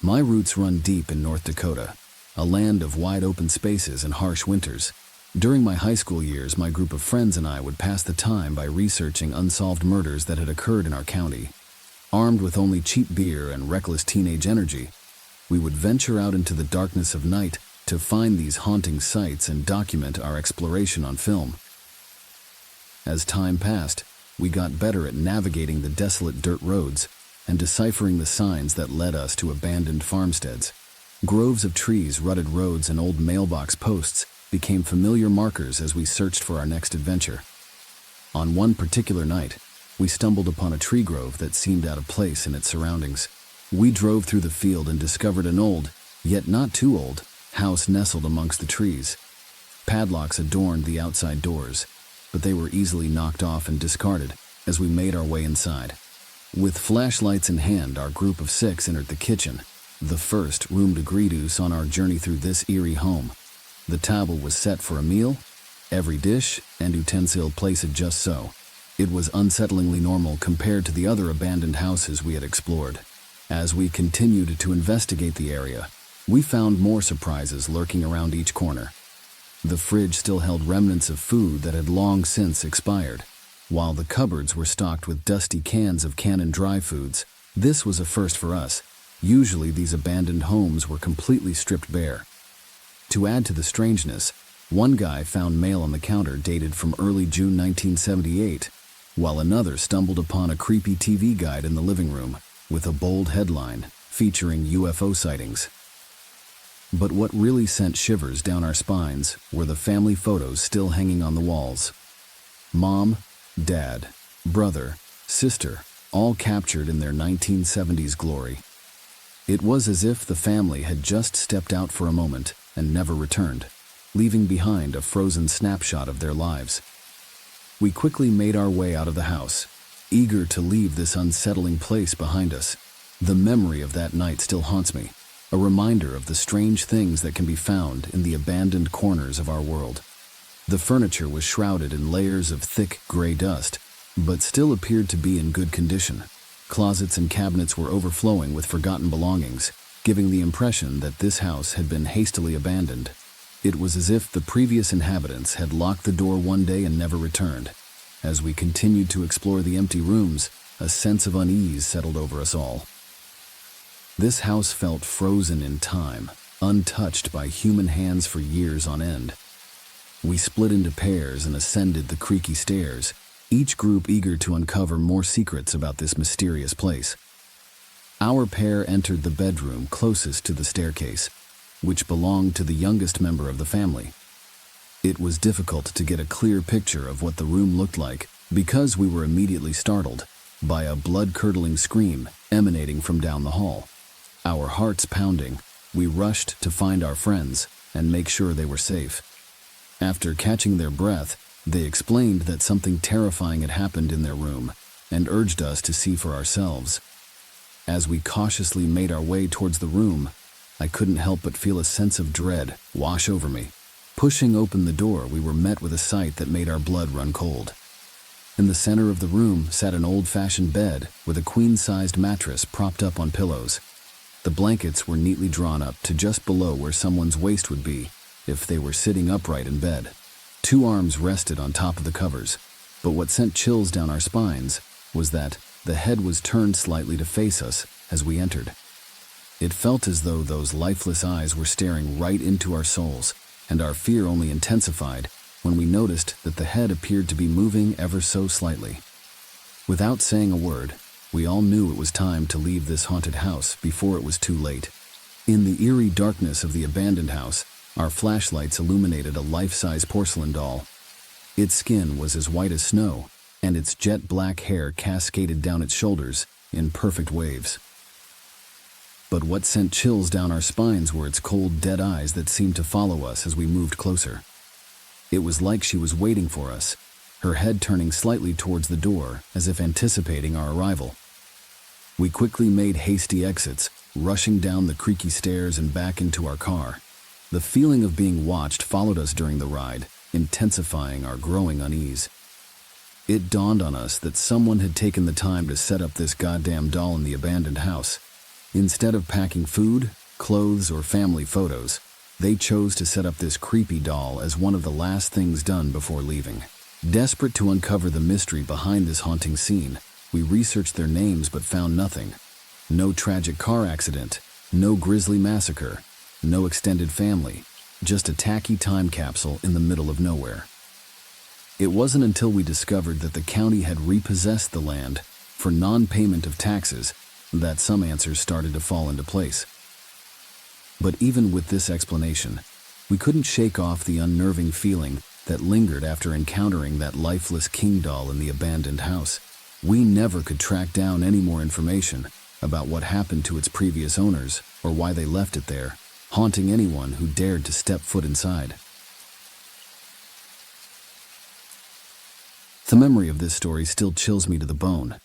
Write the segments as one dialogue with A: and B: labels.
A: My roots run deep in North Dakota, a land of wide open spaces and harsh winters. During my high school years, my group of friends and I would pass the time by researching unsolved murders that had occurred in our county. Armed with only cheap beer and reckless teenage energy, we would venture out into the darkness of night to find these haunting sights and document our exploration on film. As time passed, we got better at navigating the desolate dirt roads and deciphering the signs that led us to abandoned farmsteads. Groves of trees, rutted roads, and old mailbox posts became familiar markers as we searched for our next adventure. On one particular night, we stumbled upon a tree grove that seemed out of place in its surroundings. We drove through the field and discovered an old, yet not too old, house nestled amongst the trees. Padlocks adorned the outside doors, but they were easily knocked off and discarded as we made our way inside. With flashlights in hand, our group of 6 entered the kitchen, the first room de gridus on our journey through this eerie home. The table was set for a meal, every dish and utensil placed just so. It was unsettlingly normal compared to the other abandoned houses we had explored. As we continued to investigate the area, we found more surprises lurking around each corner. The fridge still held remnants of food that had long since expired, while the cupboards were stocked with dusty cans of canned dry foods. This was a first for us. Usually these abandoned homes were completely stripped bare. To add to the strangeness, one guy found mail on the counter dated from early June 1978, while another stumbled upon a creepy TV guide in the living room with a bold headline featuring UFO sightings. But what really sent shivers down our spines were the family photos still hanging on the walls. Mom, Dad, brother, sister, all captured in their 1970s glory. It was as if the family had just stepped out for a moment and never returned, leaving behind a frozen snapshot of their lives. We quickly made our way out of the house, eager to leave this unsettling place behind us. The memory of that night still haunts me, a reminder of the strange things that can be found in the abandoned corners of our world. The furniture was shrouded in layers of thick gray dust, but still appeared to be in good condition. Closets and cabinets were overflowing with forgotten belongings, giving the impression that this house had been hastily abandoned. It was as if the previous inhabitants had locked the door one day and never returned. As we continued to explore the empty rooms, a sense of unease settled over us all. This house felt frozen in time, untouched by human hands for years on end. We split into pairs and ascended the creaky stairs, each group eager to uncover more secrets about this mysterious place. Our pair entered the bedroom closest to the staircase, which belonged to the youngest member of the family. It was difficult to get a clear picture of what the room looked like because we were immediately startled by a blood-curdling scream emanating from down the hall. Our hearts pounding, we rushed to find our friends and make sure they were safe. After catching their breath, they explained that something terrifying had happened in their room and urged us to see for ourselves. As we cautiously made our way towards the room, I couldn't help but feel a sense of dread wash over me. Pushing open the door, we were met with a sight that made our blood run cold. In the center of the room sat an old-fashioned bed with a queen-sized mattress propped up on pillows. The blankets were neatly drawn up to just below where someone's waist would be if they were sitting upright in bed. 2 arms rested on top of the covers, but what sent chills down our spines was that the head was turned slightly to face us as we entered. It felt as though those lifeless eyes were staring right into our souls, and our fear only intensified when we noticed that the head appeared to be moving ever so slightly. Without saying a word, we all knew it was time to leave this haunted house before it was too late. In the eerie darkness of the abandoned house, our flashlights illuminated a life-size porcelain doll. Its skin was as white as snow, and its jet-black hair cascaded down its shoulders in perfect waves. But what sent chills down our spines were its cold, dead eyes that seemed to follow us as we moved closer. It was like she was waiting for us, her head turning slightly towards the door as if anticipating our arrival. We quickly made hasty exits, rushing down the creaky stairs and back into our car. The feeling of being watched followed us during the ride, intensifying our growing unease. It dawned on us that someone had taken the time to set up this goddamn doll in the abandoned house. Instead of packing food, clothes, or family photos, they chose to set up this creepy doll as one of the last things done before leaving. Desperate to uncover the mystery behind this haunting scene, we researched their names but found nothing. No tragic car accident, no grisly massacre, no extended family, just a tacky time capsule in the middle of nowhere. It wasn't until we discovered that the county had repossessed the land for non-payment of taxes that some answers started to fall into place. But even with this explanation, we couldn't shake off the unnerving feeling that lingered after encountering that lifeless king doll in the abandoned house. We never could track down any more information about what happened to its previous owners or why they left it there, haunting anyone who dared to step foot inside. The memory of this story still chills me to the bone.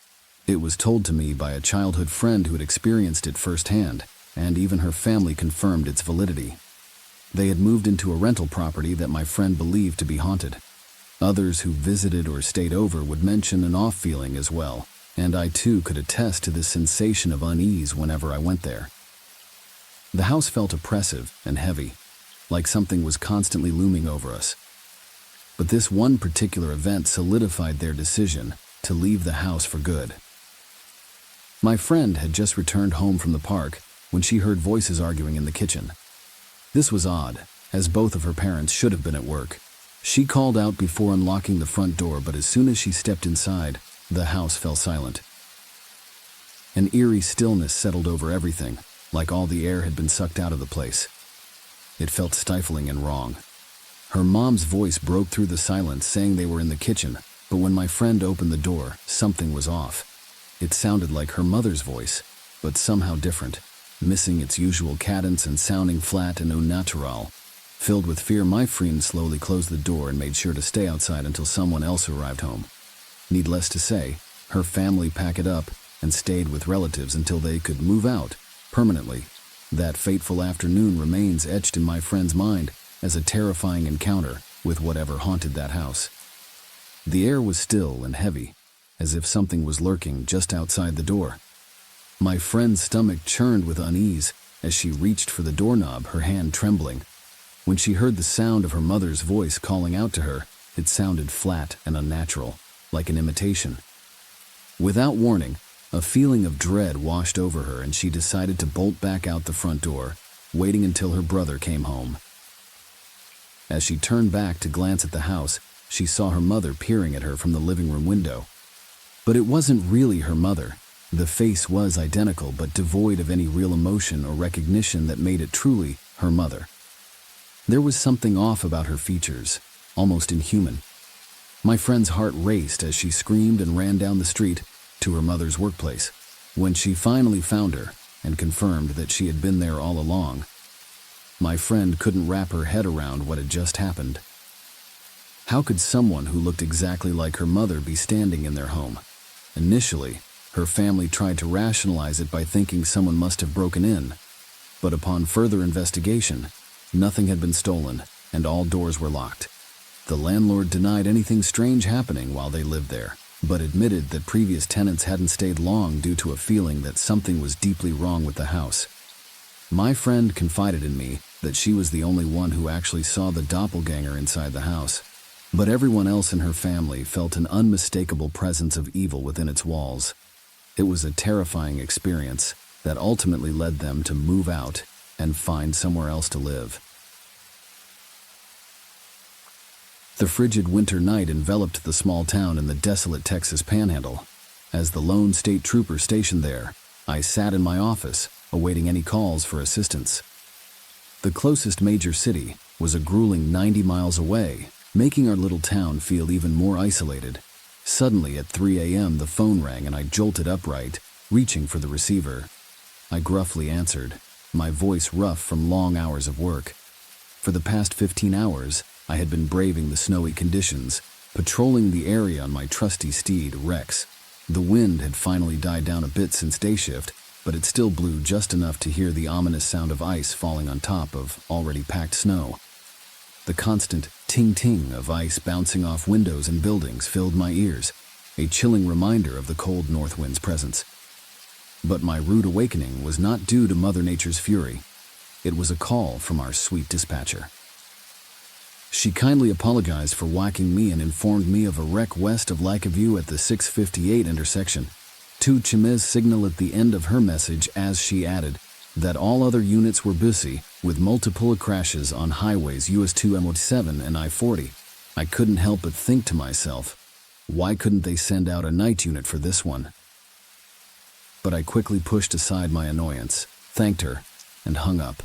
A: It was told to me by a childhood friend who had experienced it firsthand, and even her family confirmed its validity. They had moved into a rental property that my friend believed to be haunted. Others who visited or stayed over would mention an off feeling as well, and I too could attest to this sensation of unease whenever I went there. The house felt oppressive and heavy, like something was constantly looming over us. But this one particular event solidified their decision to leave the house for good. My friend had just returned home from the park when she heard voices arguing in the kitchen. This was odd, as both of her parents should have been at work. She called out before unlocking the front door, but as soon as she stepped inside, the house fell silent. An eerie stillness settled over everything, like all the air had been sucked out of the place. It felt stifling and wrong. Her mom's voice broke through the silence, saying they were in the kitchen, but when my friend opened the door, something was off. It sounded like her mother's voice, but somehow different, missing its usual cadence and sounding flat and au naturel. Filled with fear, my friend slowly closed the door and made sure to stay outside until someone else arrived home. Needless to say, her family packed it up and stayed with relatives until they could move out permanently. That fateful afternoon remains etched in my friend's mind as a terrifying encounter with whatever haunted that house. The air was still and heavy, as if something was lurking just outside the door. My friend's stomach churned with unease as she reached for the doorknob, her hand trembling. When she heard the sound of her mother's voice calling out to her, it sounded flat and unnatural, like an imitation. Without warning, a feeling of dread washed over her and she decided to bolt back out the front door, waiting until her brother came home. As she turned back to glance at the house, she saw her mother peering at her from the living room window. But it wasn't really her mother. The face was identical but devoid of any real emotion or recognition that made it truly her mother. There was something off about her features, almost inhuman. My friend's heart raced as she screamed and ran down the street to her mother's workplace. When she finally found her and confirmed that she had been there all along, my friend couldn't wrap her head around what had just happened. How could someone who looked exactly like her mother be standing in their home? Initially, her family tried to rationalize it by thinking someone must have broken in, but upon further investigation, nothing had been stolen and all doors were locked. The landlord denied anything strange happening while they lived there, but admitted that previous tenants hadn't stayed long due to a feeling that something was deeply wrong with the house. My friend confided in me that she was the only one who actually saw the doppelganger inside the house, but everyone else in her family felt an unmistakable presence of evil within its walls. It was a terrifying experience that ultimately led them to move out and find somewhere else to live. The frigid winter night enveloped the small town in the desolate Texas Panhandle. As the lone state trooper stationed there, I sat in my office, awaiting any calls for assistance. The closest major city was a grueling 90 miles away, making our little town feel even more isolated. Suddenly, at 3 a.m., the phone rang and I jolted upright, reaching for the receiver. I gruffly answered, my voice rough from long hours of work. For the past 15 hours, I had been braving the snowy conditions, patrolling the area on my trusty steed, Rex. The wind had finally died down a bit since day shift, but it still blew just enough to hear the ominous sound of ice falling on top of already packed snow. The constant ting-ting of ice bouncing off windows and buildings filled my ears, a chilling reminder of the cold north wind's presence. But my rude awakening was not due to Mother Nature's fury. It was a call from our sweet dispatcher. She kindly apologized for whacking me and informed me of a wreck west of Lakeview at the 658 intersection. To Chimez signal at the end of her message, as she added that all other units were busy with multiple crashes on highways US 2 M7 and I-40. I couldn't help but think to myself, why couldn't they send out a night unit for this one? But I quickly pushed aside my annoyance, thanked her, and hung up.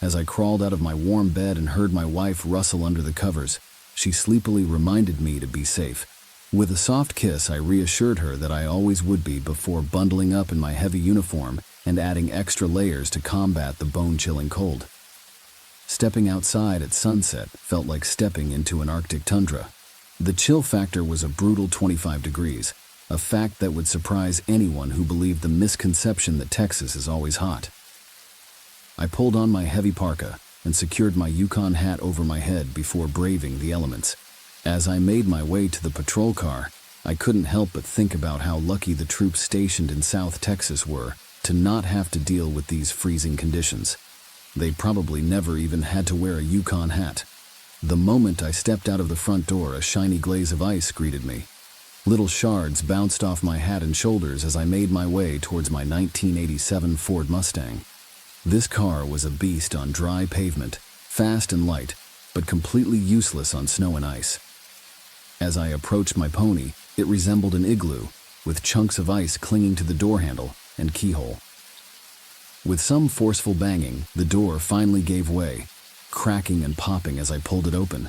A: As I crawled out of my warm bed and heard my wife rustle under the covers, she sleepily reminded me to be safe. With a soft kiss, I reassured her that I always would be before bundling up in my heavy uniform and adding extra layers to combat the bone-chilling cold. Stepping outside at sunset felt like stepping into an Arctic tundra. The chill factor was a brutal 25 degrees, a fact that would surprise anyone who believed the misconception that Texas is always hot. I pulled on my heavy parka and secured my Yukon hat over my head before braving the elements. As I made my way to the patrol car, I couldn't help but think about how lucky the troops stationed in South Texas were to not have to deal with these freezing conditions. They probably never even had to wear a Yukon hat. The moment I stepped out of the front door, a shiny glaze of ice greeted me. Little shards bounced off my hat and shoulders as I made my way towards my 1987 Ford Mustang. This car was a beast on dry pavement, fast and light, but completely useless on snow and ice. As I approached my pony, it resembled an igloo, with chunks of ice clinging to the door handle and keyhole. With some forceful banging, the door finally gave way, cracking and popping as I pulled it open.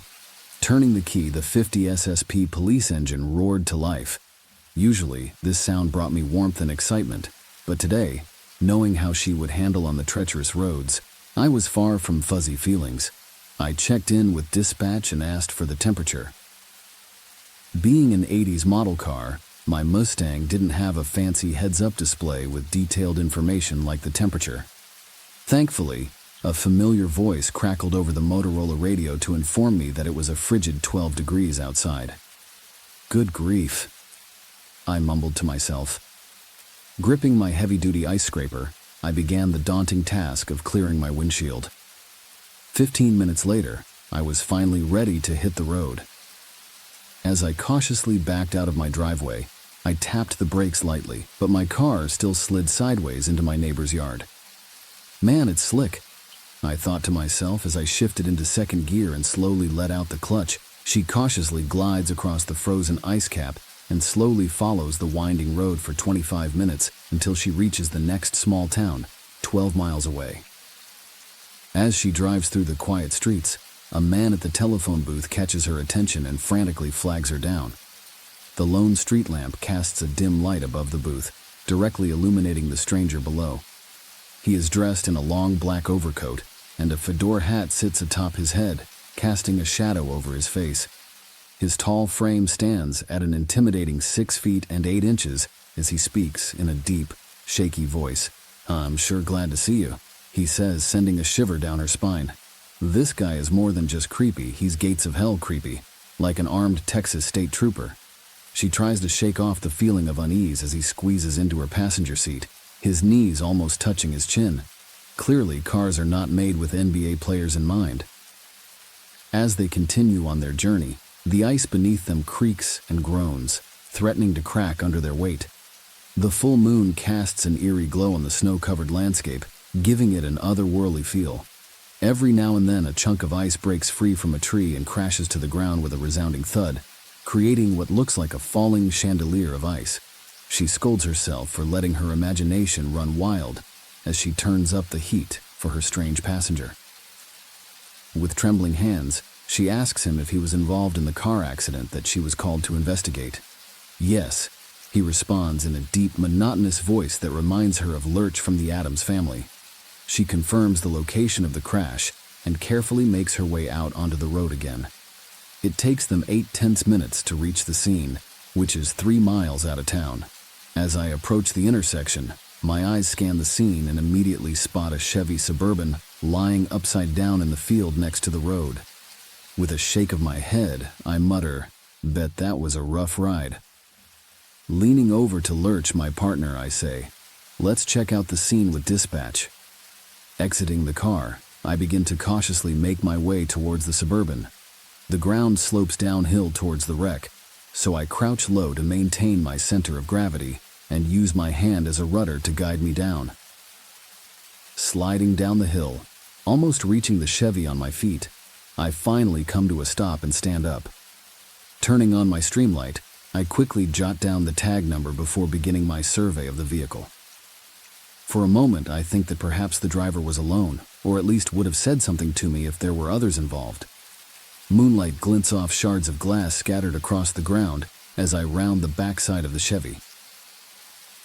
A: Turning the key, the 50 SSP police engine roared to life. Usually, this sound brought me warmth and excitement, but today, knowing how she would handle on the treacherous roads, I was far from fuzzy feelings. I checked in with dispatch and asked for the temperature. Being an 80s model car, my Mustang didn't have a fancy heads-up display with detailed information like the temperature. Thankfully, a familiar voice crackled over the Motorola radio to inform me that it was a frigid 12 degrees outside. Good grief, I mumbled to myself. Gripping my heavy-duty ice scraper, I began the daunting task of clearing my windshield. 15 minutes later, I was finally ready to hit the road. As I cautiously backed out of my driveway, I tapped the brakes lightly, but my car still slid sideways into my neighbor's yard. Man, it's slick, I thought to myself as I shifted into second gear and slowly let out the clutch. She cautiously glides across the frozen ice cap and slowly follows the winding road for 25 minutes until she reaches the next small town, 12 miles away. As she drives through the quiet streets, a man at the telephone booth catches her attention and frantically flags her down. The lone street lamp casts a dim light above the booth, directly illuminating the stranger below. He is dressed in a long black overcoat, and a fedora hat sits atop his head, casting a shadow over his face. His tall frame stands at an intimidating 6 feet and 8 inches as he speaks in a deep, shaky voice. "I'm sure glad to see you," he says, sending a shiver down her spine. This guy is more than just creepy, he's gates of hell creepy, like an armed Texas state trooper. She tries to shake off the feeling of unease as he squeezes into her passenger seat, his knees almost touching his chin. Clearly, cars are not made with NBA players in mind. As they continue on their journey, the ice beneath them creaks and groans, threatening to crack under their weight. The full moon casts an eerie glow on the snow-covered landscape, giving it an otherworldly feel. Every now and then, a chunk of ice breaks free from a tree and crashes to the ground with a resounding thud, creating what looks like a falling chandelier of ice. She scolds herself for letting her imagination run wild as she turns up the heat for her strange passenger. With trembling hands, she asks him if he was involved in the car accident that she was called to investigate. "Yes," he responds in a deep, monotonous voice that reminds her of Lurch from the Addams Family. She confirms the location of the crash and carefully makes her way out onto the road again. It takes them 8 tense minutes to reach the scene, which is 3 miles out of town. As I approach the intersection, my eyes scan the scene and immediately spot a Chevy Suburban lying upside down in the field next to the road. With a shake of my head, I mutter, "Bet that was a rough ride." Leaning over to Lurch, my partner, I say, "Let's check out the scene with dispatch." Exiting the car, I begin to cautiously make my way towards the Suburban. The ground slopes downhill towards the wreck, so I crouch low to maintain my center of gravity and use my hand as a rudder to guide me down. Sliding down the hill, almost reaching the Chevy on my feet, I finally come to a stop and stand up. Turning on my Streamlight, I quickly jot down the tag number before beginning my survey of the vehicle. For a moment, I think that perhaps the driver was alone, or at least would have said something to me if there were others involved. Moonlight glints off shards of glass scattered across the ground as I round the backside of the Chevy.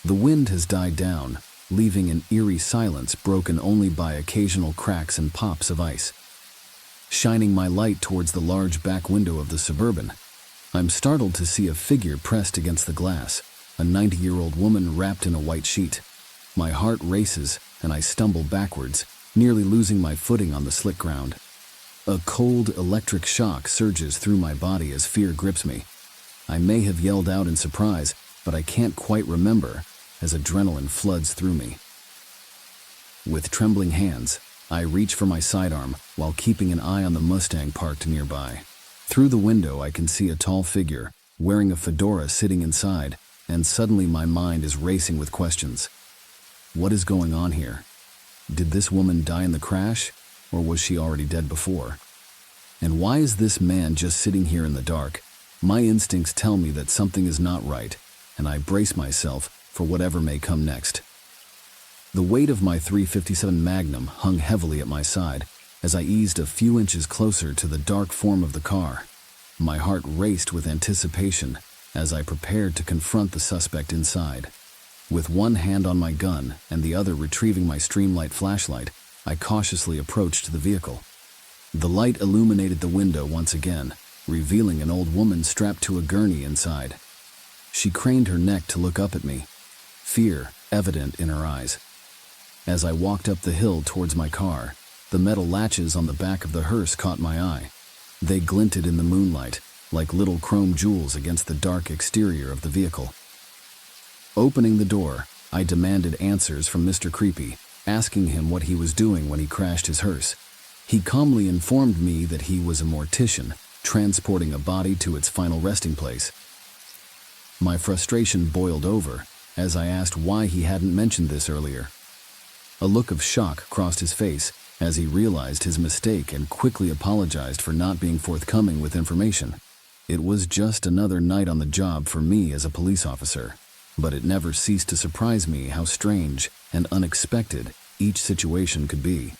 A: The wind has died down, leaving an eerie silence broken only by occasional cracks and pops of ice. Shining my light towards the large back window of the Suburban, I'm startled to see a figure pressed against the glass, a 90-year-old woman wrapped in a white sheet. My heart races and I stumble backwards, nearly losing my footing on the slick ground. A cold electric shock surges through my body as fear grips me. I may have yelled out in surprise, but I can't quite remember as adrenaline floods through me. With trembling hands, I reach for my sidearm while keeping an eye on the Mustang parked nearby. Through the window, I can see a tall figure wearing a fedora sitting inside, and suddenly my mind is racing with questions. What is going on here? Did this woman die in the crash, or was she already dead before? And why is this man just sitting here in the dark? My instincts tell me that something is not right, and I brace myself for whatever may come next. The weight of my .357 Magnum hung heavily at my side as I eased a few inches closer to the dark form of the car. My heart raced with anticipation as I prepared to confront the suspect inside. With one hand on my gun and the other retrieving my Streamlight flashlight, I cautiously approached the vehicle. The light illuminated the window once again, revealing an old woman strapped to a gurney inside. She craned her neck to look up at me, fear evident in her eyes. As I walked up the hill towards my car, the metal latches on the back of the hearse caught my eye. They glinted in the moonlight, like little chrome jewels against the dark exterior of the vehicle. Opening the door, I demanded answers from Mr. Creepy, asking him what he was doing when he crashed his hearse. He calmly informed me that he was a mortician, transporting a body to its final resting place. My frustration boiled over as I asked why he hadn't mentioned this earlier. A look of shock crossed his face as he realized his mistake and quickly apologized for not being forthcoming with information. It was just another night on the job for me as a police officer, but it never ceased to surprise me how strange and unexpected each situation could be.